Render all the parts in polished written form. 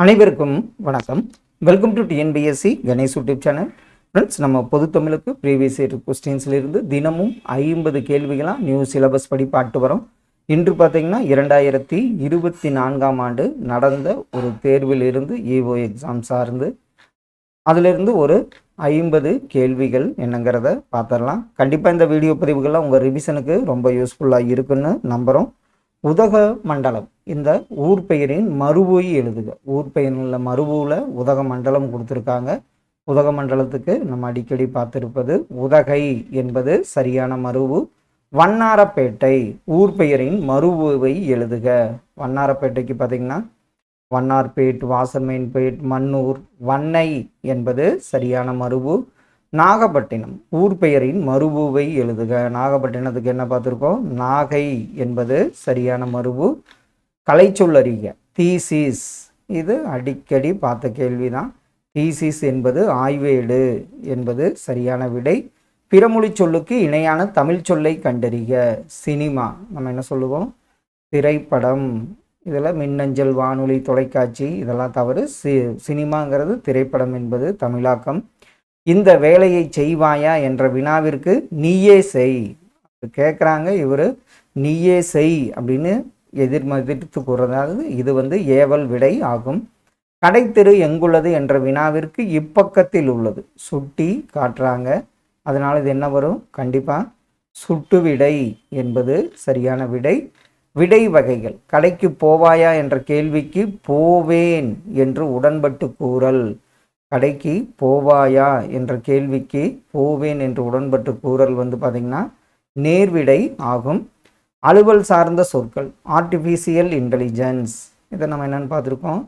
அனைவருக்கும் வணக்கம். Welcome to TNPSC Ganesh YouTube channel. Friends, நம்ம பொது தமிழுக்கு ப்ரீவியஸ் இயர் கொஸ்டின்ஸ்லேருந்து தினமும் 50 கேள்விகளாக நியூ சிலபஸ் படி பாட்டு வரோம். இன்று பார்த்தீங்கன்னா 2024ஆம் ஆண்டு நடந்த ஒரு தேர்விலிருந்து இஓ எக்ஸாம் சார்ந்து அதிலிருந்து ஒரு 50 கேள்விகள் என்னங்கிறத பார்த்துடலாம். கண்டிப்பாக இந்த வீடியோ பதிவுகள்லாம் உங்கள் ரிவிஷனுக்கு ரொம்ப யூஸ்ஃபுல்லாக இருக்குன்னு நம்புகிறோம். உதகமண்டலம் இந்த ஊர் பெயரின் மறுவோய் எழுதுக. ஊர் பெயரில் மறுவூல உதகமண்டலம் கொடுத்துருக்காங்க. உதகமண்டலத்துக்கு நம்ம அடிக்கடி பார்த்துருப்பது உதகை என்பது சரியான மறுவு. வண்ணாரப்பேட்டை ஊர் பெயரின் மறுவை எழுதுக. வண்ணாரப்பேட்டைக்கு பார்த்தீங்கன்னா வண்ணார்பேட், வாசர்மேன்பேட், மன்னூர், வண்ணை என்பது சரியான மறுவு. நாகப்பட்டினம் ஊர் பெயரின் மறுவுவை எழுதுக. நாகப்பட்டினத்துக்கு என்ன பார்த்துருக்கோம்? நாகை என்பது சரியான மறுவு. கலைச்சொல்லறிக. தீசிஸ் இது அடிக்கடி பார்த்த கேள்விதான். தீசிஸ் என்பது ஆய்வேடு என்பது சரியான விடை. பிறமொழி சொல்லுக்கு இணையான தமிழ் சொல்லை கண்டறிக. சினிமா நம்ம என்ன சொல்லுவோம்? திரைப்படம். இதில் மின்னஞ்சல், வானொலி, தொலைக்காட்சி இதெல்லாம் தவறு. சினிமாங்கிறது திரைப்படம் என்பது தமிழாக்கம். இந்த வேலையை செய்வாயா என்ற வினாவிற்கு நீயே செய் கேட்குறாங்க. இவர் நீயே செய் அப்படின்னு எதிர்மதித்து கூறுறது. இது ஏவல் விடை ஆகும். கடைத்தெரு எங்குள்ளது என்ற வினாவிற்கு இப்பக்கத்தில் உள்ளது சுட்டி காட்டுறாங்க. அதனால் இது என்ன வரும்? கண்டிப்பாக சுட்டு விடை என்பது சரியான விடை. விடை வகைகள். கடைக்கு போவாயா என்ற கேள்விக்கு போவேன் என்று உடன்பட்டு கூறல். கடைக்கு போவாயா என்ற கேள்விக்கு போவேன் என்று உடன்பட்டு கூறல் பார்த்திங்கன்னா நேர்விடை ஆகும். அலுவல் சார்ந்த சொற்கள். ஆர்டிஃபிஷியல் இன்டெலிஜென்ஸ் இதை நம்ம என்னென்னு பார்த்துருக்கோம்.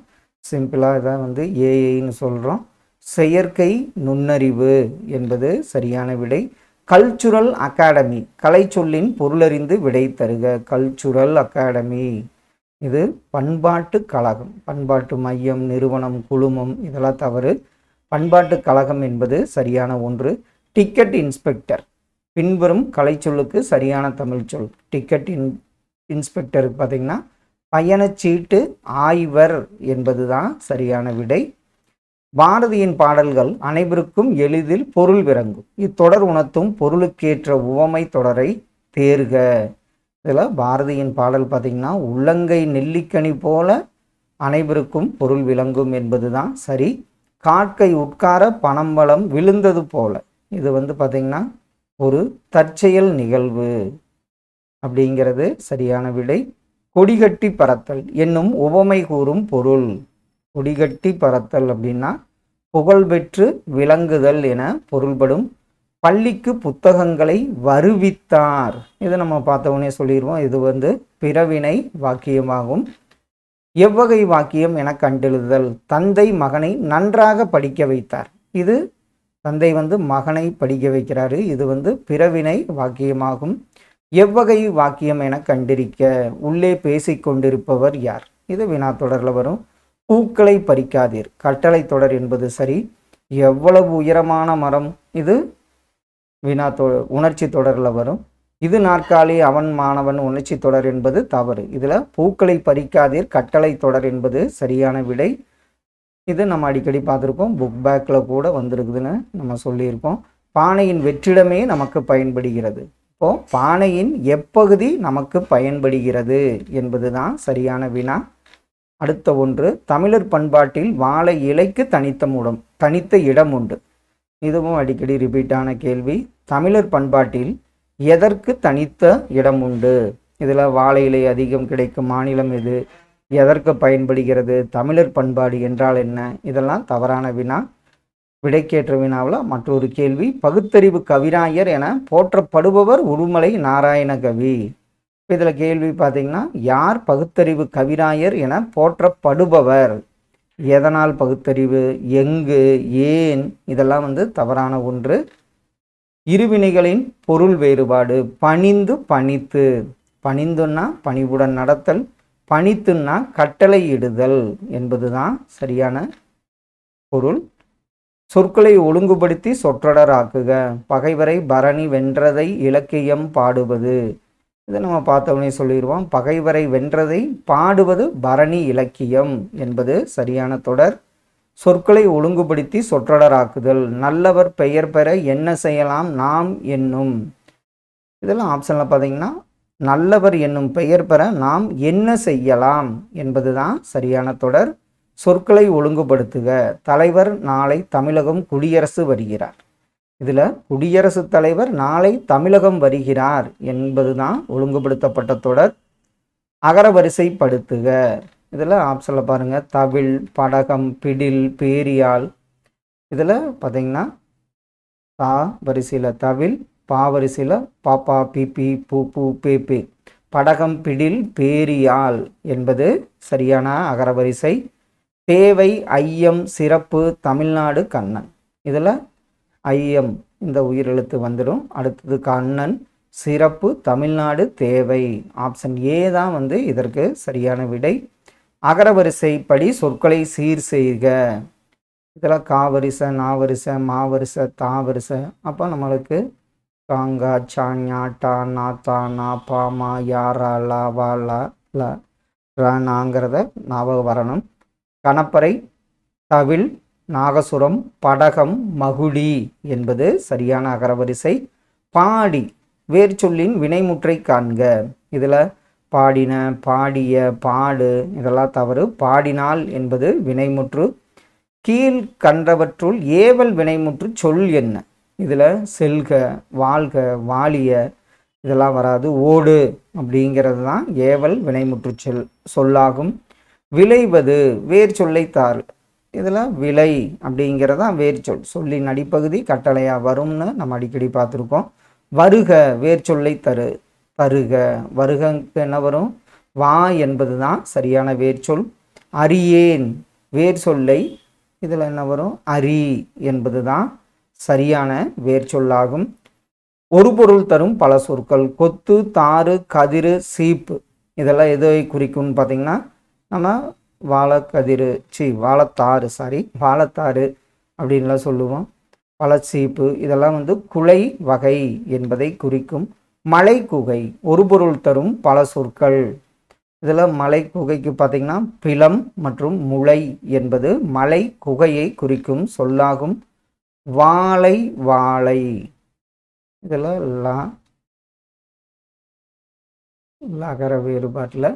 சிம்பிளாக இதை ஏஐன்னு சொல்கிறோம். செயற்கை நுண்ணறிவு என்பது சரியான விடை. கல்ச்சுரல் அகாடமி கலை சொல்லின் பொருளறிந்து விடை தருக. கல்ச்சுரல் அகாடமி இது பண்பாட்டு கழகம். பண்பாட்டு மையம், நிறுவனம், குழுமம் இதெல்லாம் தவறு. பண்பாட்டு கழகம் என்பது சரியான ஒன்று. டிக்கெட் இன்ஸ்பெக்டர் பின்வரும் கலை சொல்லுக்கு சரியான தமிழ் சொல். டிக்கெட் இன்ஸ்பெக்டருக்கு பார்த்திங்கன்னா பயணச்சீட்டு ஆய்வர் என்பது தான் சரியான விடை. பாரதியின் பாடல்கள் அனைவருக்கும் எளிதில் பொருள் விளங்கும். இத்தொடர் உணர்த்தும் பொருளுக்கேற்ற உவமை தொடரை தேர்க. இதில் பாரதியின் பாடல் பார்த்திங்கன்னா உள்ளங்கை நெல்லிக்கனி போல அனைவருக்கும் பொருள் விளங்கும் என்பது தான் சரி. காட்கை உட்கார பனம்பழம் விழுந்தது போல இது பார்த்திங்கன்னா ஒரு தற்செயல் நிகழ்வு அப்படிங்கிறது சரியான விடை. கொடிகட்டி பறத்தல் என்னும் உவமை கூறும் பொருள். கொடிகட்டி பறத்தல் அப்படின்னா புகழ்பெற்று விளங்குதல் என பொருள்படும். பள்ளிக்கு புத்தகங்களை வருவித்தார் இது நம்ம பார்த்தவொடனே சொல்லிடுவோம். இது பிறவினை வாக்கியமாகும். எவ்வகை வாக்கியம் என கண்டெழுதுதல். தந்தை மகனை நன்றாக படிக்க வைத்தார். இது தந்தை மகனை படிக்க வைக்கிறாரு. இது பிறவினை வாக்கியமாகும். எவ்வகை வாக்கியம் என கண்டிருக்க. உள்ளே பேசிக்கொண்டிருப்பவர் யார்? இது வினா தொடரில் வரும். பூக்களை பறிக்காதீர் கட்டளை தொடர் என்பது சரி. எவ்வளவு உயரமான மரம்? இது உணர்ச்சி தொடரில் வரும். இது நாற்காலி, அவன் மாணவன் உணர்ச்சி தொடர் என்பது தவறு. இதில் பூக்களை பறிக்காதீர் கட்டளை தொடர் என்பது சரியான விடை. இது நம்ம அடிக்கடி பார்த்துருக்கோம். புக் பேக்கில் கூட வந்திருக்குதுன்னு நம்ம சொல்லியிருக்கோம். பானையின் வெற்றிடமே நமக்கு பயன்படுகிறது. இப்போது பானையின் எப்பகுதி நமக்கு பயன்படுகிறது என்பது தான் சரியான வினா. அடுத்த ஒன்று. தமிழர் பண்பாட்டில் வாழை இலைக்கு தனித்த இடம் உண்டு. இதுவும் அடிக்கடி ரிப்பீட்டான கேள்வி. தமிழர் பண்பாட்டில் எதற்கு தனித்த இடம் உண்டு? இதில் வாழை இலை அதிகம் கிடைக்கும் மாநிலம் எது? எதற்கு பயன்படுகிறது? தமிழர் பண்பாடு என்றால் என்ன? இதெல்லாம் தவறான வினா. விடைக்கேற்ற வினாவில் மற்றொரு கேள்வி. பகுத்தறிவு கவிராயர் என போற்றப்படுபவர் உடுமலை நாராயண கவி. இதில் கேள்வி பார்த்திங்கன்னா யார் பகுத்தறிவு கவிராயர் என போற்றப்படுபவர்? எதனால் பகுத்தறிவு? எங்கு? ஏன்? இதெல்லாம் தவறான ஒன்று. இருவினைகளின் பொருள் வேறுபாடு. பணிந்து பணித்து. பணிந்துன்னா பணிவுடன் நடத்தல். பணித்துன்னா கட்டளை இடுதல் என்பது தான் சரியான பொருள். சொற்களை ஒழுங்குபடுத்தி சொற்றொடர் ஆக்குக. பகைவரை பரணி வென்றதை இலக்கியம் பாடுவது. இதை நம்ம பார்த்தவனே சொல்லிடுவோம். பகைவரை வென்றதை பாடுவது பரணி இலக்கியம் என்பது சரியான தொடர். சொற்களை ஒழுங்குபடுத்தி சொற்றொடராக்குதல். நல்லவர் பெயர் பெற என்ன செய்யலாம் நாம் என்னும். இதெல்லாம் ஆப்ஷனில் பார்த்தீங்கன்னா நல்லவர் என்னும் பெயர் பெற நாம் என்ன செய்யலாம் என்பது தான் சரியான தொடர். சொற்களை ஒழுங்குபடுத்துக. தலைவர் நாளை தமிழகம் குடியரசு வருகிறார். இதில் குடியரசுத் தலைவர் நாளை தமிழகம் வருகிறார் என்பது தான் ஒழுங்குபடுத்தப்பட்ட தொடர். அகரவரிசைப்படுத்துக. இதில் ஆப்ஷனில் பாருங்கள் தவில், படகம், பிடில், பேரியால். இதில் பார்த்தீங்கன்னா தா வரிசையில் தவில், பா வரிசையில் பாப்பா, பிபி, பூ, பேபே. படகம், பிடில், பேரியால் என்பது சரியான அகரவரிசை. தேவை, ஐயம், சிறப்பு, தமிழ்நாடு, கண்ணன். இதில் ஐயம் இந்த உயிரெழுத்து வந்துடும். அடுத்தது கண்ணன், சிறப்பு, தமிழ்நாடு, தேவை. ஆப்ஷன் ஏ தான் வந்து இதற்கு சரியான விடை. அகரவரிசைப்படி சொற்களை சீர் செய்க. இதில் காவரிசை, நாவரிசை, மாவரிசை, தாவரிசை. அப்போ நம்மளுக்கு காங்கா, சாஞா, டா, நாத்தா, நாப்பா, மா, யாரா, லா, வா, லா, ல, நாங்கிறத ஞாபகம் வரணும். கணப்பறை, தவில், நாகசுரம், படகம், மகுடி என்பது சரியான அகரவரிசை. பாடி வேர்ச்சொல்லின் வினைமுற்றை காண்க. இதில் பாடின, பாடிய, பாடு இதெல்லாம் தவறு. பாடினால் என்பது வினைமுற்று. கீழ் கண்டவற்றுள் ஏவல் வினைமுற்று சொல் என்ன? இதில் செல்க, வாழ்க, வாழிய இதெல்லாம் வராது. ஓடு அப்படிங்கிறது தான் ஏவல் வினைமுற்று சொல்லாகும். விளைவது வேர் சொல்லை தாரு. இதில் விளை அப்படிங்கிறது தான் வேர் சொல். சொல்லின் அடிப்பகுதி கட்டளையாக வரும்னு நம்ம அடிக்கடி பார்த்துருக்கோம். வருக வேர் சொல்லை தரு, தருக. வருகக்கு என்ன வரும்? வா என்பது தான் சரியான வேர் சொல். அறியேன் வேர் சொல்லை இதில் என்ன வரும்? அரி என்பது தான் சரியான வேர் சொல்லாகும். ஒரு பொருள் தரும் பல சொற்கள். கொத்து, தாறு, கதிரு, சீப்பு இதெல்லாம் எதை குறிக்கும்னு பார்த்தீங்கன்னா நம்ம வாழைக்கதிரு வாழைத்தாறு அப்படின்லாம் சொல்லுவோம். பழச்சீப்பு இதெல்லாம் வந்து குலை வகை என்பதை குறிக்கும். மலை குகை ஒரு பொருள் தரும் பல சொற்கள். இதில் மலை குகைக்கு பார்த்திங்கன்னா பிலம் மற்றும் முளை என்பது மலை குகையை குறிக்கும் சொல்லாகும். வாழை, வாழை இதில் லகர வேறுபாட்டில்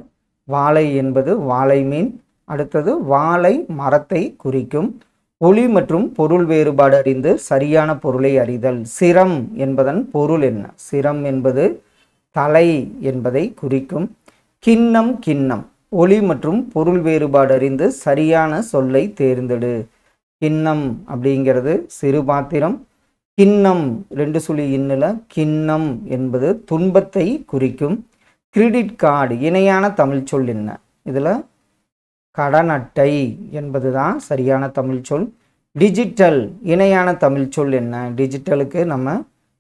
வாழை என்பது வாழை மீன். அடுத்தது வாழை மரத்தை குறிக்கும். ஒளி மற்றும் பொருள் வேறுபாடு அறிந்து சரியான பொருளை அறிதல். சிரம் என்பதன் பொருள் என்ன? சிரம் என்பது தலை என்பதை குறிக்கும். கிண்ணம், கிண்ணம் ஒளி மற்றும் பொருள் வேறுபாடு அறிந்து சரியான சொல்லை தேர்ந்தெடு. கிண்ணம் அப்படிங்கிறது சிறு பாத்திரம். கிண்ணம் 2 சுழி இன்னில் கிண்ணம் என்பது துன்பத்தை குறிக்கும். கிரெடிட் கார்டு இணையான தமிழ் சொல் என்ன? இதில் கடன் அட்டை என்பது தான் சரியான தமிழ் சொல். டிஜிட்டல் இணையான தமிழ் சொல் என்ன? டிஜிட்டலுக்கு நம்ம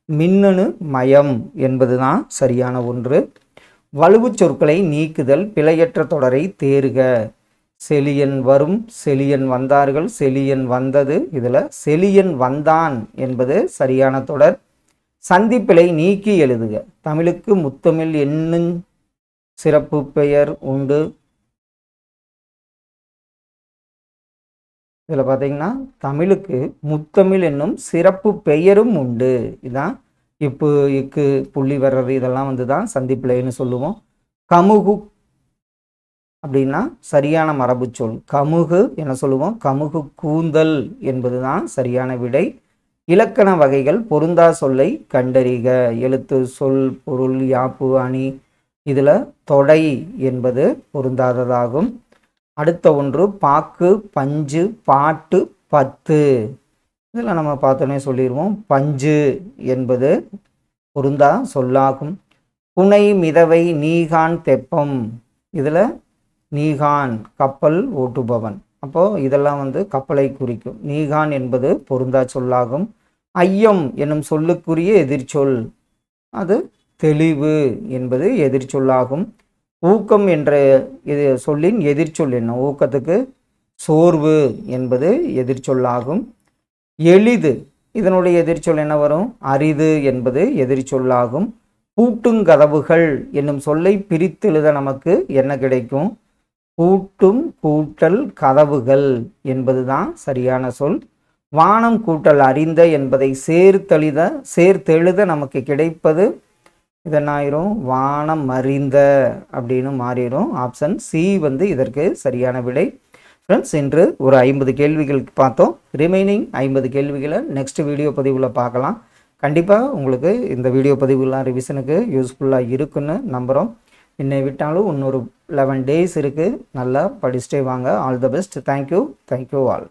மின்னணு மயம் என்பது தான் சரியான ஒன்று. வலுவு சொற்களை நீக்குதல். பிழையற்ற தொடரை தேர்க. செலியன் வரும், செலியன் வந்தார்கள், செலியன் வந்தது. இதில் செலியன் வந்தான் என்பது சரியான தொடர். சந்திப்பிழை நீக்கி எழுதுக. தமிழுக்கு முத்தமிழ் என்னும் சிறப்பு பெயர் உண்டு. இதில் பார்த்தீங்கன்னா தமிழுக்கு முத்தமிழ் என்னும் சிறப்பு பெயரும் உண்டு. இதுதான் இப்பு, இக்கு, புள்ளி வர்றது இதெல்லாம் வந்து தான் சந்திப்பிழைன்னு சொல்லுவோம். கமுகு அப்படின்னா சரியான மரபு சொல். கமுகு என்ன சொல்லுவோம்? கமுகு கூந்தல் என்பது தான் சரியான விடை. இலக்கண வகைகள். பொருந்தா சொல்லை கண்டறிக. எழுத்து, சொல், பொருள், யாப்பு, அணி. இதில் தொடை என்பது பொருந்தாததாகும். அடுத்த ஒன்று பாக்கு, பஞ்சு, பாட்டு, பத்து. இதில் நம்ம பார்த்தோன்னே சொல்லிடுவோம். பஞ்சு என்பது பொருந்தா சொல்லாகும். புனை, மிதவை, நீகான், தெப்பம். இதில் நீகான் கப்பல் ஓட்டுபவன். அப்போது இதெல்லாம் வந்து கப்பலை குறிக்கும். நீகான் என்பது பொருந்தா சொல்லாகும். ஐயம் என்னும் சொல்லுக்குரிய எதிர்ச்சொல். அது தெளிவு என்பது எதிர்ச்சொல்லாகும். ஊக்கம் என்ற சொல்லின் எதிர்ச்சொல் என்ன? ஊக்கத்துக்கு சோர்வு என்பது எதிர்ச்சொல்லாகும். எளிது இதனுடைய எதிர்ச்சொல் என்ன வரும்? அரிது என்பது எதிர்ச்சொல்லாகும். பூட்டுங்கதவுகள் என்னும் சொல்லை பிரித்தெழுத நமக்கு என்ன கிடைக்கும்? பூட்டும் கூட்டல் கதவுகள் என்பதுதான் சரியான சொல். வானம் கூட்டல் அறிந்த என்பதை சேர்த்தெழுத நமக்கு கிடைப்பது இதனாயிரும் வானம் அறிந்த அப்படின்னு மாறிடும். ஆப்ஷன் சி வந்து இதற்கு சரியான விடை. ஃப்ரெண்ட்ஸ், இன்று ஒரு 50 கேள்விகளுக்கு பார்த்தோம். ரிமைனிங் 50 கேள்விகளை நெக்ஸ்ட் வீடியோ பதிவில் பார்க்கலாம். கண்டிப்பாக உங்களுக்கு இந்த வீடியோ பதிவுலாம் ரிவிஷனுக்கு யூஸ்ஃபுல்லாக இருக்குன்னு நம்புகிறோம். என்னை விட்டாலும் இன்னொரு 11 days இருக்குது. நல்லா படிச்சுட்டே வாங்க. All the best. Thank you all.